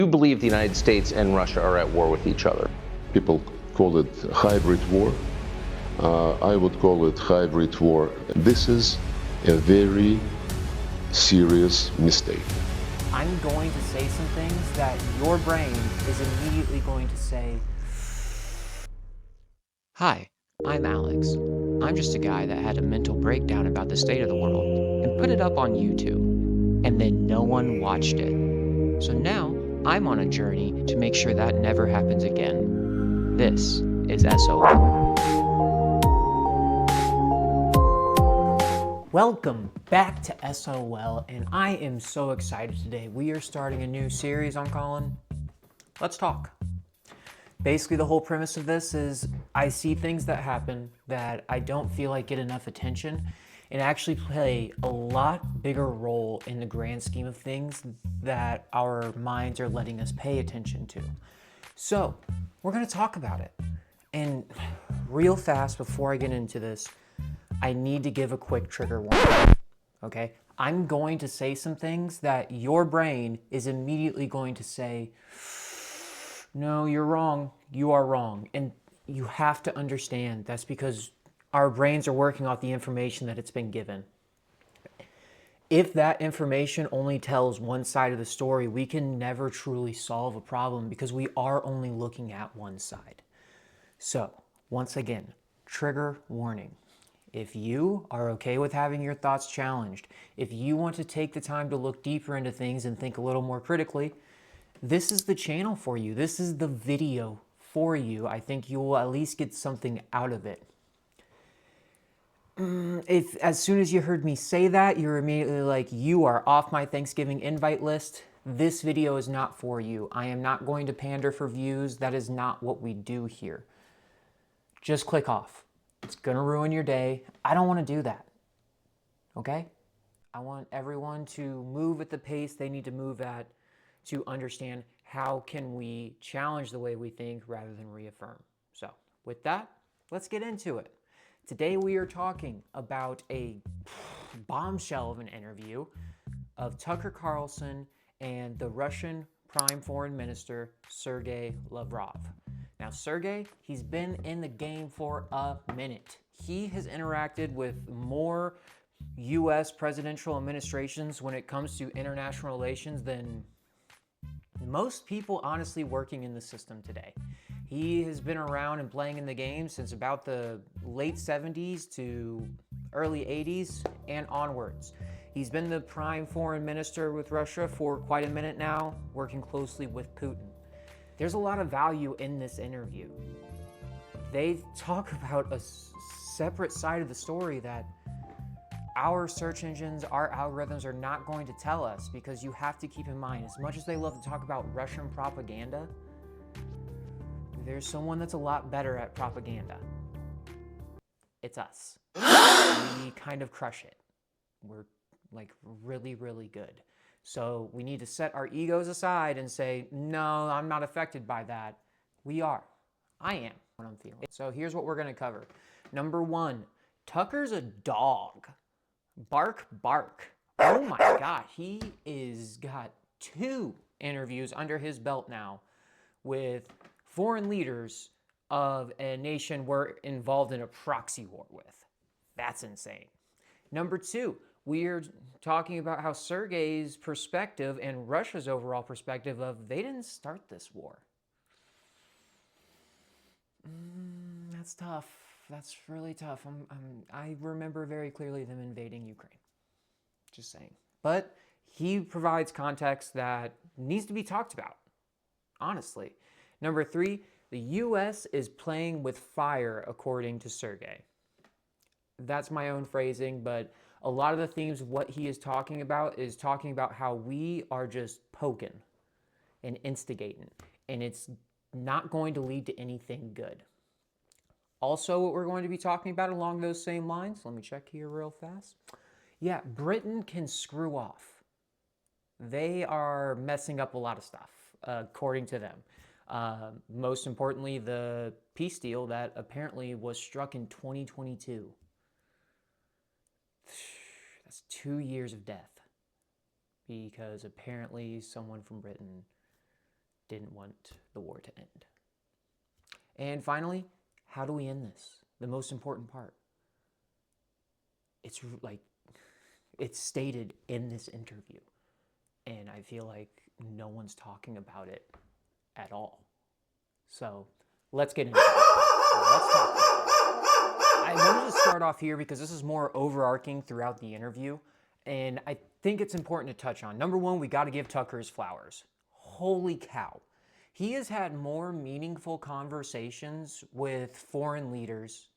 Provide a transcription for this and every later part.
Do you believe the United States and Russia are at war with each other? People call it hybrid war. I would call it hybrid war. This is a very serious mistake. I'm going to say some things that your brain is immediately going to say. Hi, I'm Alex. I'm just a guy that had a mental breakdown about the state of the world and put it up on YouTube, and then no one watched it. So now I'm on a journey to make sure that never happens again. This is S.O.L. Welcome back to S.O.L. and I am so excited today. We are starting a new series I'm calling Let's Talk. Basically, the whole premise of this is I see things that happen that I don't feel like get enough attention and actually play a lot bigger role in the grand scheme of things that our minds are letting us pay attention to. So, we're going to talk about it. And real fast, before I get into this, I need to give a quick trigger warning, okay? I'm going to say some things that your brain is immediately going to say, no, you're wrong, you are wrong. And you have to understand that's because our brains are working off the information that it's been given. If that information only tells one side of the story, we can never truly solve a problem because we are only looking at one side. So, once again, trigger warning. If you are okay with having your thoughts challenged, if you want to take the time to look deeper into things and think a little more critically, this is the channel for you. This is the video for you. I think you will at least get something out of it. If as soon as you heard me say that, you're immediately like, you are off my Thanksgiving invite list, this video is not for you. I am not going to pander for views. That is not what we do here. Just click off. It's gonna ruin your day. I don't want to do that. Okay? I want everyone to move at the pace they need to move at to understand how can we challenge the way we think rather than reaffirm. So, with that, let's get into it. Today we are talking about a bombshell of an interview of Tucker Carlson and the Russian Prime Foreign Minister, Sergey Lavrov. Now, Sergey, he's been in the game for a minute. He has interacted with more U.S. presidential administrations when it comes to international relations than most people honestly working in the system today. He has been around and playing in the game since about the late 70s to early 80s and onwards. He's been the prime foreign minister with Russia for quite a minute now, working closely with Putin. There's a lot of value in this interview. They talk about a separate side of the story that our search engines, our algorithms are not going to tell us, because you have to keep in mind, as much as they love to talk about Russian propaganda, there's someone that's a lot better at propaganda. It's us. We kind of crush it. We're like really, really good. So we need to set our egos aside and say, no, I'm not affected by that. We are. I am what I'm feeling. So here's what we're going to cover. Number one, Tucker's a dog. Bark, bark. Oh my God, he is got 2 interviews under his belt now with foreign leaders of a nation we're involved in a proxy war with. That's insane. Number 2, we're talking about how Sergey's perspective and Russia's overall perspective of they didn't start this war. That's tough. That's really tough. I remember very clearly them invading Ukraine. Just saying. But he provides context that needs to be talked about, honestly. Number 3, the U.S. is playing with fire, according to Sergey. That's my own phrasing, but a lot of the themes of what he is talking about how we are just poking and instigating, and it's not going to lead to anything good. Also, what we're going to be talking about along those same lines, let me check here real fast. Yeah, Britain can screw off. They are messing up a lot of stuff, according to them. Most importantly, the peace deal that apparently was struck in 2022. That's 2 years of death. Because apparently someone from Britain didn't want the war to end. And finally, how do we end this? The most important part. It's like, it's stated in this interview. And I feel like no one's talking about it at all. So let's get into it. Let's talk about it. I wanted to start off here because this is more overarching throughout the interview. And I think it's important to touch on. Number one, we got to give Tucker his flowers. Holy cow. He has had more meaningful conversations with foreign leaders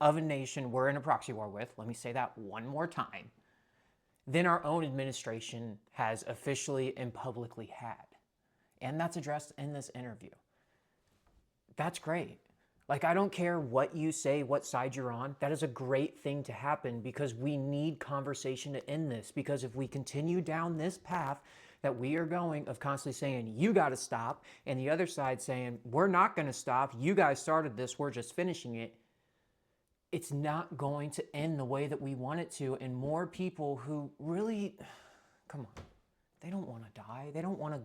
of a nation we're in a proxy war with, let me say that one more time, than our own administration has officially and publicly had. And that's addressed in this interview. That's great. Like, I don't care what you say, what side you're on. That is a great thing to happen because we need conversation to end this. Because if we continue down this path that we are going of constantly saying, you got to stop, and the other side saying, we're not going to stop, you guys started this, we're just finishing it, it's not going to end the way that we want it to. And more people who really, come on, they don't want to die. They don't want to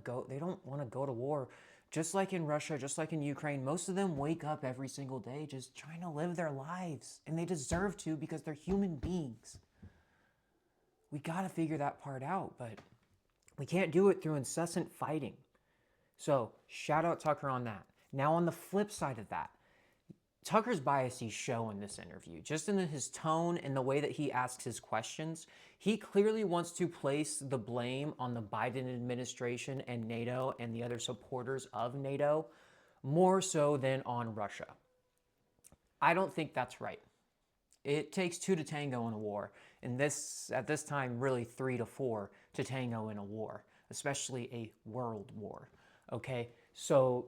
go to war. Just like in Russia, just like in Ukraine, most of them wake up every single day just trying to live their lives. And they deserve to because they're human beings. We got to figure that part out, but we can't do it through incessant fighting. So shout out Tucker on that. Now on the flip side of that, Tucker's biases show in this interview, just in his tone and the way that he asks his questions. He clearly wants to place the blame on the Biden administration and NATO and the other supporters of NATO, more so than on Russia. I don't think that's right. It takes 2 to tango in a war, and at this time, really 3 to 4 to tango in a war, especially a world war, okay? So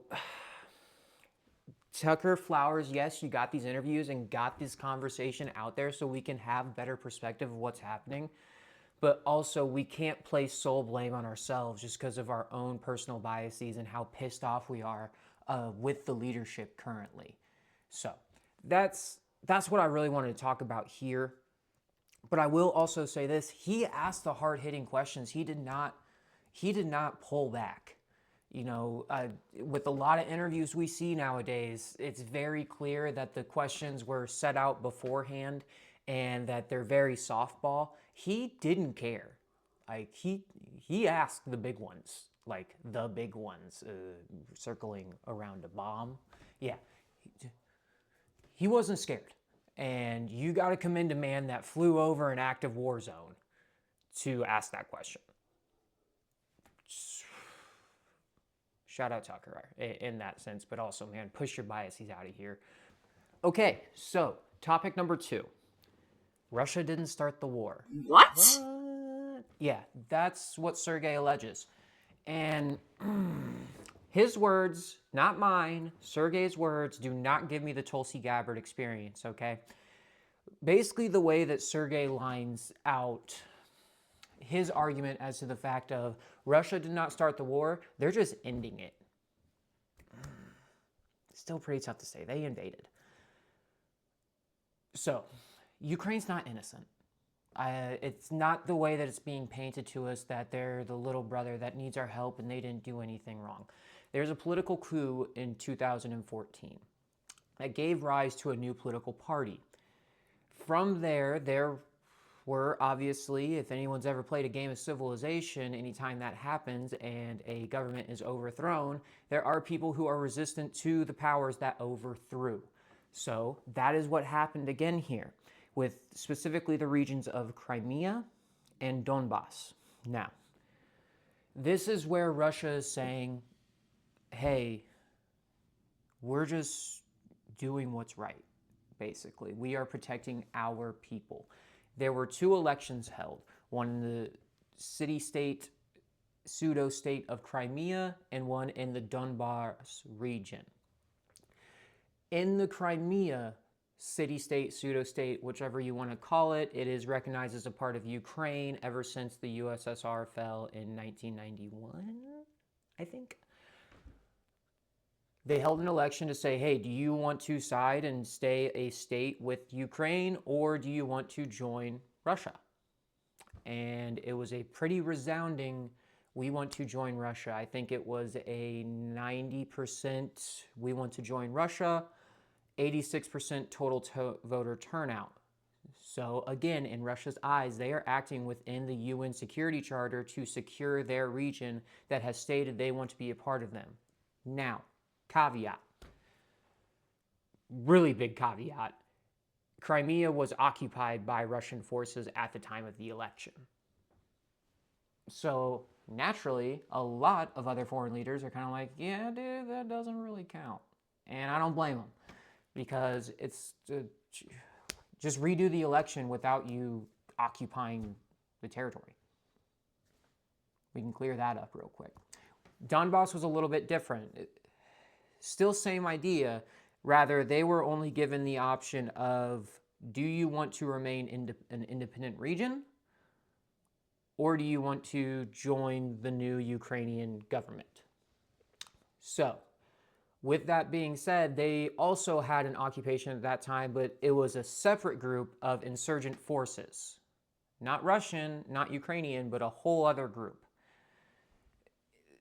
Tucker, flowers, yes, you got these interviews and got this conversation out there so we can have better perspective of what's happening. But also, we can't place sole blame on ourselves just because of our own personal biases and how pissed off we are with the leadership currently. So that's what I really wanted to talk about here. But I will also say this: he asked the hard-hitting questions. He did not pull back. You know, with a lot of interviews we see nowadays, it's very clear that the questions were set out beforehand and that they're very softball. He didn't care. Like, he asked the big ones, like the big ones, circling around a bomb. Yeah, he wasn't scared. And you got to commend a man that flew over an active war zone to ask that question. Shout out Tucker in that sense, but also, man, push your biases out of here. Okay, so topic number 2. Russia didn't start the war. What? Yeah, that's what Sergey alleges. And his words, not mine, Sergey's words, do not give me the Tulsi Gabbard experience, okay? Basically, the way that Sergey lines out his argument as to the fact of Russia did not start the war, they're just ending it. Still pretty tough to say. They invaded. So, Ukraine's not innocent. It's not the way that it's being painted to us that they're the little brother that needs our help and they didn't do anything wrong. There's a political coup in 2014 that gave rise to a new political party. From there were obviously, if anyone's ever played a game of Civilization, anytime that happens and a government is overthrown, there are people who are resistant to the powers that overthrew. So that is what happened again here, with specifically the regions of Crimea and Donbass. Now, this is where Russia is saying, hey, we're just doing what's right, basically. We are protecting our people. There were 2 elections held, one in the city-state, pseudo-state of Crimea and one in the Donbass region. In the Crimea city-state, pseudo-state, whichever you want to call it, it is recognized as a part of Ukraine ever since the USSR fell in 1991, I think. They held an election to say, hey, do you want to side and stay a state with Ukraine, or do you want to join Russia? And it was a pretty resounding we want to join Russia. I think it was a 90% we want to join Russia, 86% total voter turnout. So again, in Russia's eyes, they are acting within the UN Security Charter to secure their region that has stated they want to be a part of them. Now, caveat, really big caveat, Crimea was occupied by Russian forces at the time of the election. So naturally, a lot of other foreign leaders are kind of like, yeah, dude, that doesn't really count. And I don't blame them, because it's just redo the election without you occupying the territory. We can clear that up real quick. Donbass was a little bit different. Still same idea. Rather, they were only given the option of, do you want to remain an independent region, or do you want to join the new Ukrainian government? So, with that being said, they also had an occupation at that time, but it was a separate group of insurgent forces. Not Russian, not Ukrainian, but a whole other group.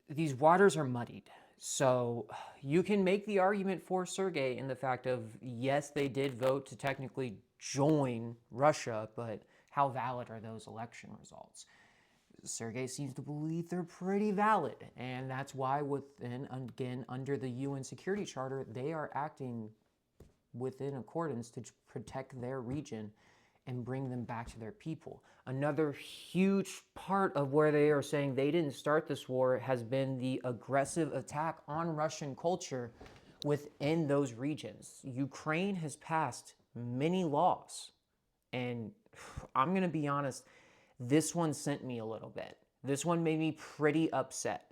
These waters are muddied. So you can make the argument for Sergey in the fact of, yes, they did vote to technically join Russia, but how valid are those election results? Sergey seems to believe they're pretty valid, and that's why within, again, under the UN Security Charter, they are acting within accordance to protect their region and bring them back to their people. Another huge part of where they are saying they didn't start this war has been the aggressive attack on Russian culture within those regions. Ukraine has passed many laws, and I'm going to be honest, this one sent me a little bit. This one made me pretty upset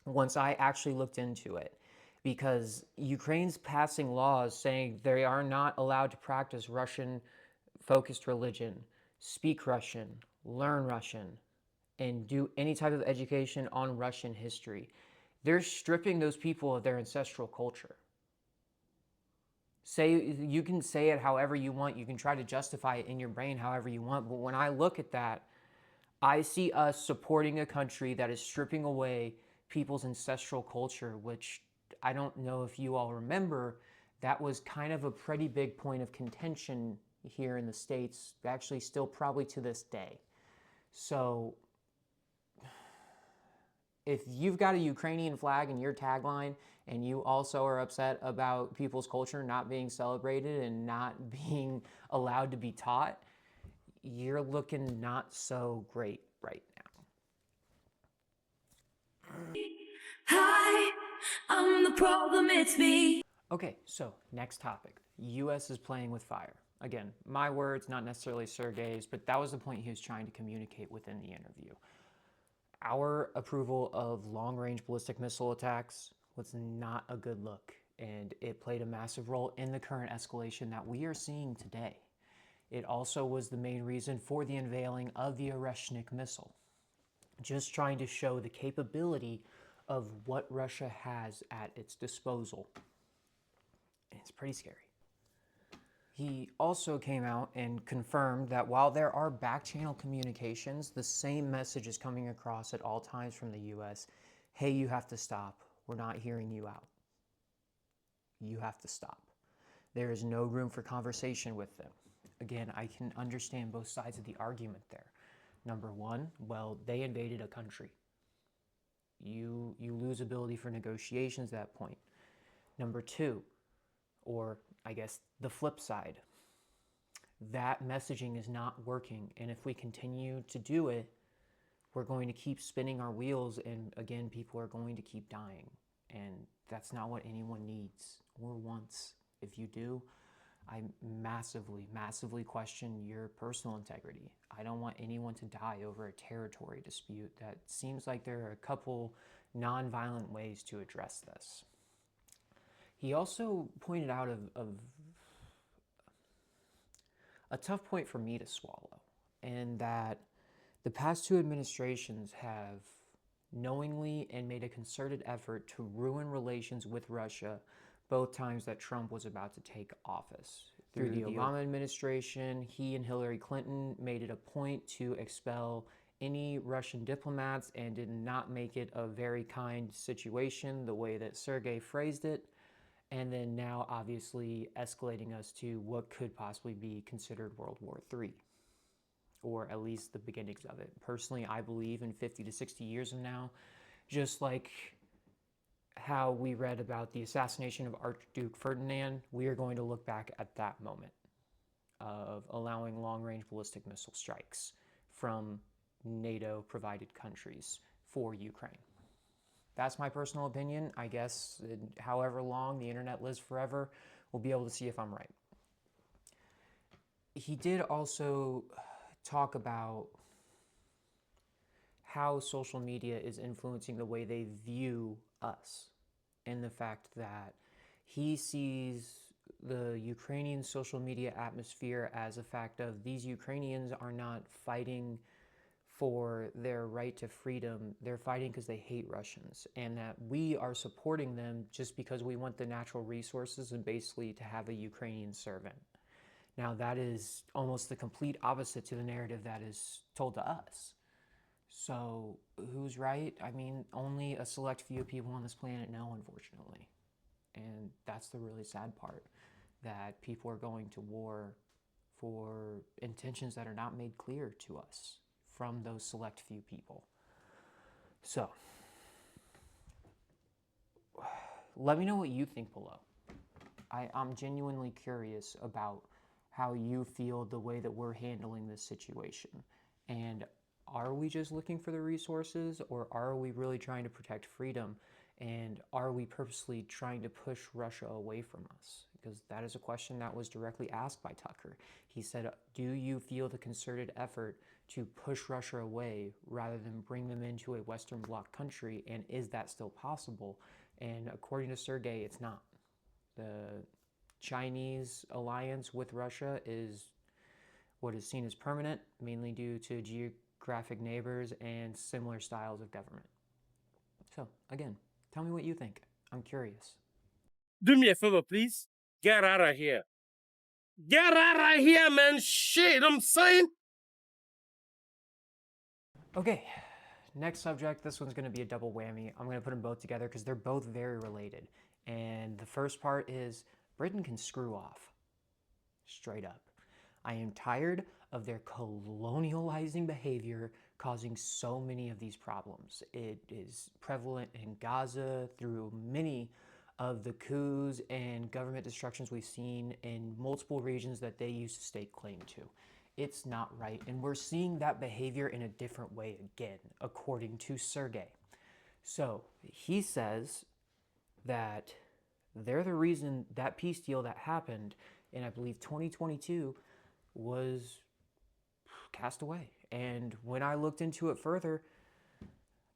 once I actually looked into it, because Ukraine's passing laws saying they are not allowed to practice Russian-focused religion, speak Russian, learn Russian, and do any type of education on Russian history. They're stripping those people of their ancestral culture. You can say it however you want. You can try to justify it in your brain however you want. But when I look at that, I see us supporting a country that is stripping away people's ancestral culture, which I don't know if you all remember, that was kind of a pretty big point of contention here in the States, actually still probably to this day. So if you've got a Ukrainian flag in your tagline and you also are upset about people's culture not being celebrated and not being allowed to be taught, you're looking not so great right now. Hi, I'm the problem, it's me. Okay, so next topic. U.S. is playing with fire. Again, my words, not necessarily Sergey's, but that was the point he was trying to communicate within the interview. Our approval of long-range ballistic missile attacks was not a good look, and it played a massive role in the current escalation that we are seeing today. It also was the main reason for the unveiling of the Oreshnik missile, just trying to show the capability of what Russia has at its disposal. And it's pretty scary. He also came out and confirmed that while there are back-channel communications, the same message is coming across at all times from the U.S. Hey, you have to stop. We're not hearing you out. You have to stop. There is no room for conversation with them. Again, I can understand both sides of the argument there. Number one, well, they invaded a country. You lose ability for negotiations at that point. Number two, or I guess the flip side, that messaging is not working. And if we continue to do it, we're going to keep spinning our wheels. And again, people are going to keep dying. And that's not what anyone needs or wants. If you do, I massively, massively question your personal integrity. I don't want anyone to die over a territory dispute. That seems like there are a couple non-violent ways to address this. He also pointed out of a tough point for me to swallow, and that the past two administrations have knowingly and made a concerted effort to ruin relations with Russia both times that Trump was about to take office. Through the Obama administration, he and Hillary Clinton made it a point to expel any Russian diplomats and did not make it a very kind situation the way that Sergey phrased it. And then now obviously escalating us to what could possibly be considered World War III, or at least the beginnings of it. Personally, I believe in 50 to 60 years from now, just like how we read about the assassination of Archduke Ferdinand, we are going to look back at that moment of allowing long-range ballistic missile strikes from NATO-provided countries for Ukraine. That's my personal opinion. I guess however long the internet lives forever, we'll be able to see if I'm right. He did also talk about how social media is influencing the way they view us, and the fact that he sees the Ukrainian social media atmosphere as a fact of these Ukrainians are not fighting for their right to freedom, they're fighting because they hate Russians, and that we are supporting them just because we want the natural resources and basically to have a Ukrainian servant. Now that is almost the complete opposite to the narrative that is told to us. So who's right? I mean, only a select few people on this planet know, unfortunately. And that's the really sad part, that people are going to war for intentions that are not made clear to us from those select few people. So, let me know what you think below. I'm genuinely curious about how you feel the way that we're handling this situation. And are we just looking for the resources, or are we really trying to protect freedom? And are we purposely trying to push Russia away from us? Because that is a question that was directly asked by Tucker. He said, do you feel the concerted effort to push Russia away rather than bring them into a Western Bloc country? And is that still possible? And according to Sergey, it's not. The Chinese alliance with Russia is what is seen as permanent, mainly due to geographic neighbors and similar styles of government. So, again, tell me what you think. I'm curious. Do me a favor, please. Get out of here. Get out of here, man. Shit, I'm saying. Okay, next subject. This one's going to be a double whammy. I'm going to put them both together because they're both very related. And the first part is Britain can screw off. Straight up. I am tired of their colonializing behavior causing so many of these problems. It is prevalent in Gaza through many of the coups and government destructions we've seen in multiple regions that they used to stake claim to. It's not right, and we're seeing that behavior in a different way again, according to Sergey. So he says that they're the reason that peace deal that happened in, I believe, 2022 was cast away. And when I looked into it further,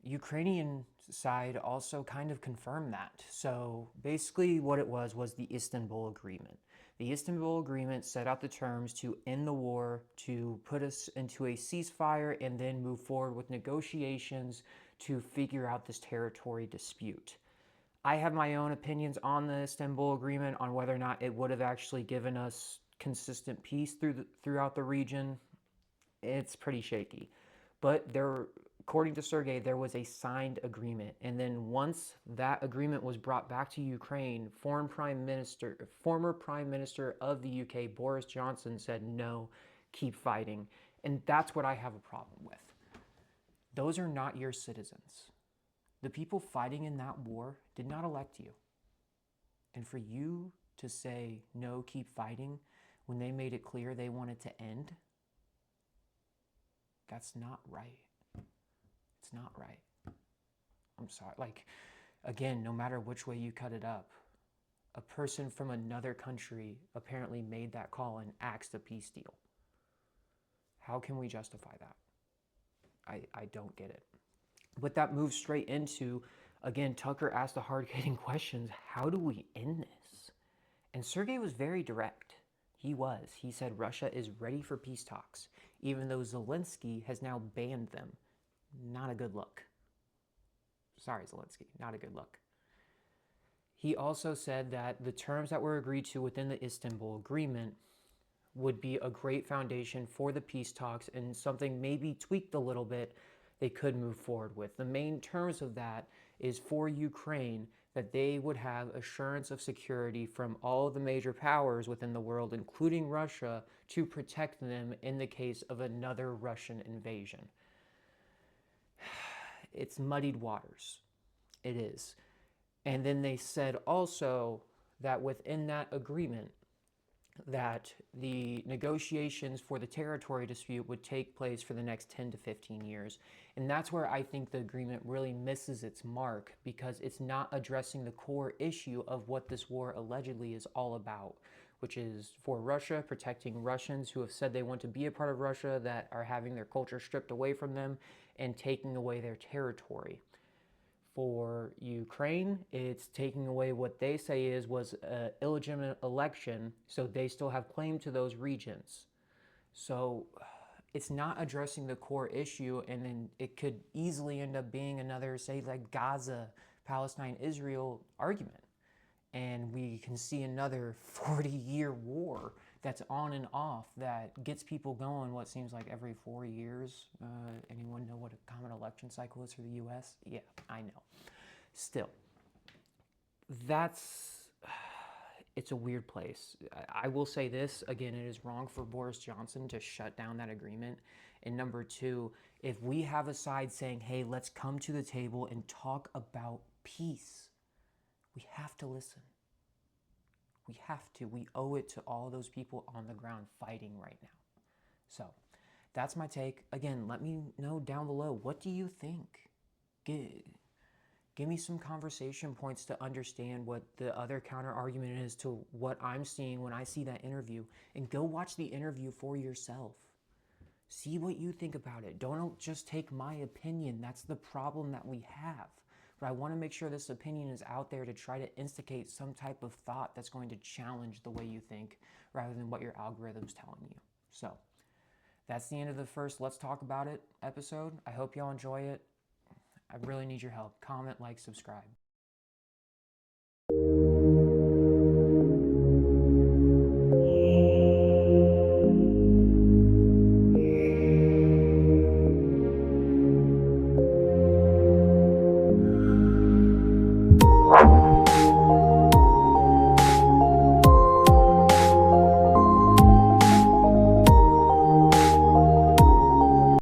Ukrainian side also kind of confirmed that. So basically what it was the Istanbul Agreement. The Istanbul Agreement set out the terms to end the war, to put us into a ceasefire, and then move forward with negotiations to figure out this territory dispute. I have my own opinions on the Istanbul Agreement, on whether or not it would have actually given us consistent peace throughout the region. It's pretty shaky. But according to Sergey, there was a signed agreement. And then once that agreement was brought back to Ukraine, former Prime Minister of the UK, Boris Johnson, said, no, keep fighting. And that's what I have a problem with. Those are not your citizens. The people fighting in that war did not elect you. And for you to say, no, keep fighting, when they made it clear they wanted to end, that's not right. It's not right. I'm sorry. Like, again, no matter which way you cut it up, a person from another country apparently made that call and axed a peace deal. How can we justify that? I don't get it. But that moves straight into, again, Tucker asked the hard-hitting questions. How do we end this? And Sergey was very direct. He was. He said Russia is ready for peace talks, even though Zelensky has now banned them. Not a good look. Sorry, Zelensky, not a good look. He also said that the terms that were agreed to within the Istanbul Agreement would be a great foundation for the peace talks and something maybe tweaked a little bit they could move forward with. The main terms of that is for Ukraine that they would have assurance of security from all of the major powers within the world, including Russia, to protect them in the case of another Russian invasion. It's muddied waters. It is. And then they said also that within that agreement, that the negotiations for the territory dispute would take place for the next 10 to 15 years. And that's where I think the agreement really misses its mark, because it's not addressing the core issue of what this war allegedly is all about, which is for Russia, protecting Russians who have said they want to be a part of Russia, that are having their culture stripped away from them, and taking away their territory. For Ukraine, it's taking away what they say was an illegitimate election, so they still have claim to those regions. So it's not addressing the core issue, and then it could easily end up being another, say, like Gaza, Palestine, Israel argument. And we can see another 40-year war that's on and off that gets people going what seems like every 4 years. Anyone know what a common election cycle is for the US? Yeah, I know. Still, it's a weird place. I will say this, again, it is wrong for Boris Johnson to shut down that agreement. And number two, if we have a side saying, hey, let's come to the table and talk about peace, we have to listen. We have to. We owe it to all those people on the ground fighting right now. So that's my take. Again, let me know down below. What do you think? Give me some conversation points to understand what the other counter argument is to what I'm seeing when I see that interview. And go watch the interview for yourself. See what you think about it. Don't just take my opinion. That's the problem that we have. But I want to make sure this opinion is out there to try to instigate some type of thought that's going to challenge the way you think rather than what your algorithm's telling you. So that's the end of the first Let's Talk About It episode. I hope y'all enjoy it. I really need your help. Comment, like, subscribe.